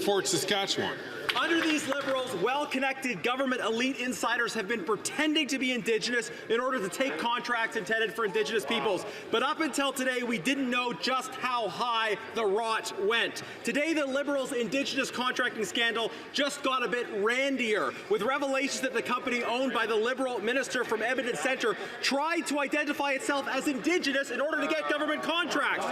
Fort Saskatchewan. Under these Liberals, well-connected government elite insiders have been pretending to be Indigenous in order to take contracts intended for Indigenous peoples. But up until today, we didn't know just how high the rot went. Today, the Liberals' Indigenous contracting scandal just got a bit randier, with revelations that the company owned by the Liberal minister from Edmonton Centre tried to identify itself as Indigenous in order to get government contracts.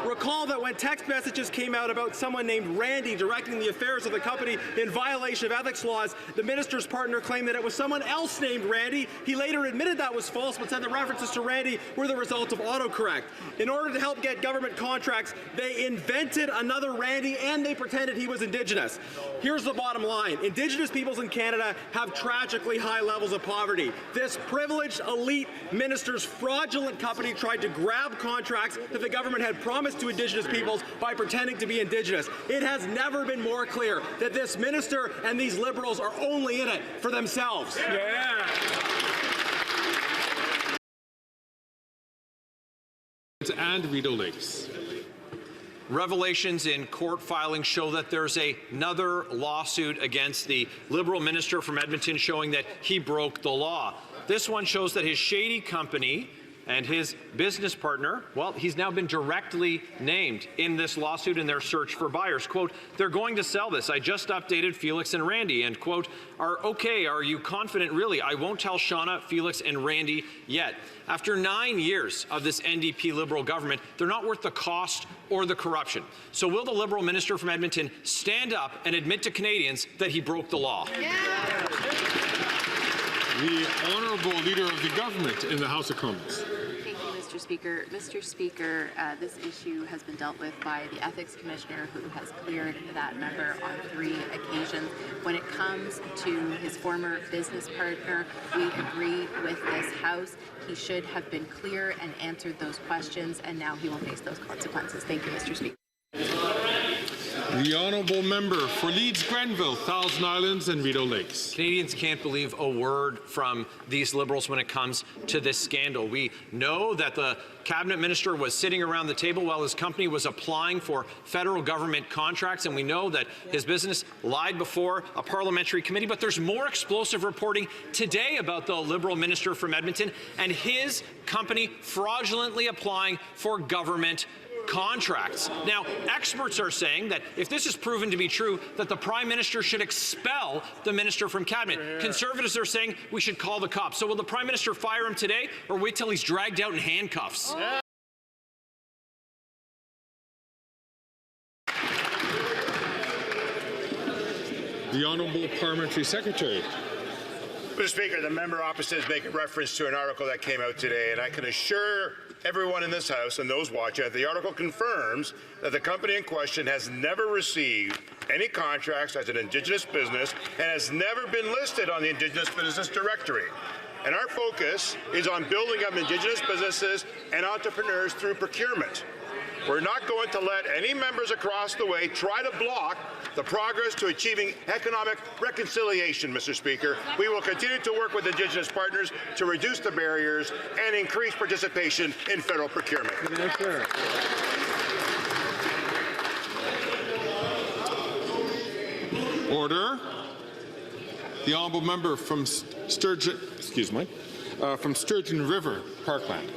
Recall that when text messages came out about someone named Randy directing the affairs of the company in violation of ethics laws, the minister's partner claimed that it was someone else named Randy. He later admitted that was false, but said the references to Randy were the result of autocorrect. In order to help get government contracts, they invented another Randy and they pretended he was Indigenous. Here's the bottom line. Indigenous peoples in Canada have tragically high levels of poverty. This privileged elite minister's fraudulent company tried to grab contracts that the government had promised to Indigenous peoples by pretending to be Indigenous. It has never been more clear that this minister and these Liberals are only in it for themselves. Yeah. And Rideau Lakes. Revelations in court filings show that there's another lawsuit against the Liberal minister from Edmonton showing that he broke the law. This one shows that his shady company and his business partner, well, he's now been directly named in this lawsuit in their search for buyers. Quote, they're going to sell this. I just updated Felix and Randy. And quote, are you confident? Really, I won't tell Shauna, Felix, and Randy yet. After 9 years of this NDP Liberal government, they're not worth the cost or the corruption. So will the Liberal minister from Edmonton stand up and admit to Canadians that he broke the law? Yeah. The Honourable Leader of the Government in the House of Commons. Thank you, Mr. Speaker. Mr. Speaker, this issue has been dealt with by the Ethics Commissioner, who has cleared that member on 3 occasions. When it comes to his former business partner, we agree with this House. He should have been clear and answered those questions, and now he will face those consequences. Thank you, Mr. Speaker. The Honourable Member for Leeds Grenville, Thousand Islands and Rideau Lakes. Canadians can't believe a word from these Liberals when it comes to this scandal. We know that the Cabinet Minister was sitting around the table while his company was applying for federal government contracts, and we know that his business lied before a parliamentary committee. But there's more explosive reporting today about the Liberal minister from Edmonton and his company fraudulently applying for government contracts. Now, experts are saying that if this is proven to be true, that the Prime Minister should expel the minister from Cabinet. Conservatives are saying we should call the cops. So will the Prime Minister fire him today or wait till he's dragged out in handcuffs? The Honourable Parliamentary Secretary. Mr. Speaker, the member opposite is making reference to an article that came out today, and I can assure everyone in this House and those watching that the article confirms that the company in question has never received any contracts as an Indigenous business and has never been listed on the Indigenous Business Directory. And our focus is on building up Indigenous businesses and entrepreneurs through procurement. We're not going to let any members across the way try to block the progress to achieving economic reconciliation, Mr. Speaker. We will continue to work with Indigenous partners to reduce the barriers and increase participation in federal procurement. Order. The Honourable Member from Sturgeon River, Parkland.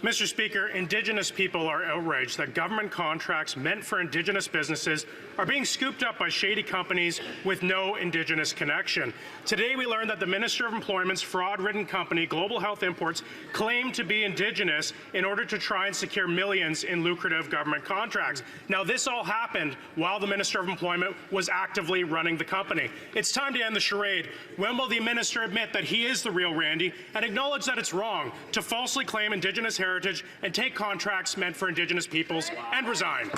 Mr. Speaker, Indigenous people are outraged that government contracts meant for Indigenous businesses are being scooped up by shady companies with no Indigenous connection. Today we learned that the Minister of Employment's fraud-ridden company, Global Health Imports, claimed to be Indigenous in order to try and secure millions in lucrative government contracts. Now this all happened while the Minister of Employment was actively running the company. It's time to end the charade. When will the Minister admit that he is the real Randy and acknowledge that it's wrong to falsely claim Indigenous heritage and take contracts meant for Indigenous peoples and resign?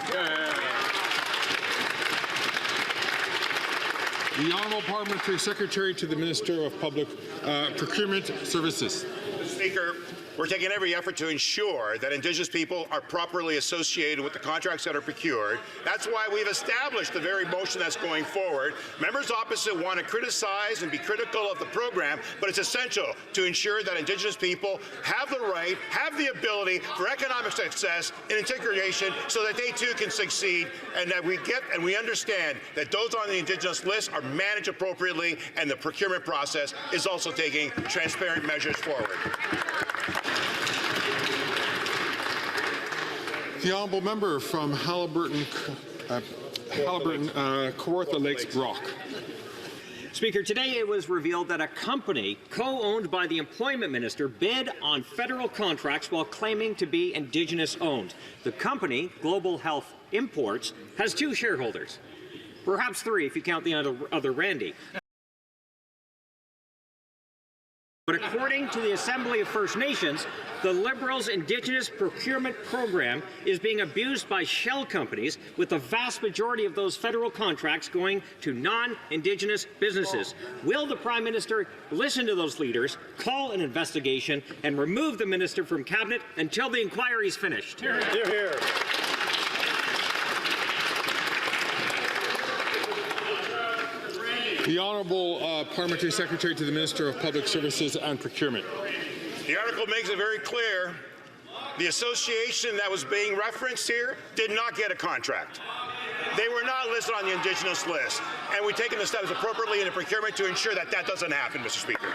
The Honourable Parliamentary Secretary to the Minister of Public Procurement Services. Mr. Speaker, we're taking every effort to ensure that Indigenous people are properly associated with the contracts that are procured. That's why we've established the very motion that's going forward. Members opposite want to criticize and be critical of the program, but it's essential to ensure that Indigenous people have the right, have the ability for economic success and integration so that they too can succeed, and that we get and we understand that those on the Indigenous list are managed appropriately, and the procurement process is also taking transparent measures forward. The honourable member from Halliburton, Kawartha Lakes, Brock. Speaker, today it was revealed that a company co-owned by the Employment Minister bid on federal contracts while claiming to be Indigenous owned. The company, Global Health Imports, has 2 shareholders. Perhaps 3 if you count the other Randy. But according to the Assembly of First Nations, the Liberals' Indigenous procurement program is being abused by shell companies, with the vast majority of those federal contracts going to non-Indigenous businesses. Will the Prime Minister listen to those leaders, call an investigation, and remove the minister from cabinet until the inquiry is finished? Hear, hear. The Honourable Parliamentary Secretary to the Minister of Public Services and Procurement. The article makes it very clear the association that was being referenced here did not get a contract. They were not listed on the Indigenous list, and we've taken the steps appropriately in the procurement to ensure that that doesn't happen, Mr. Speaker.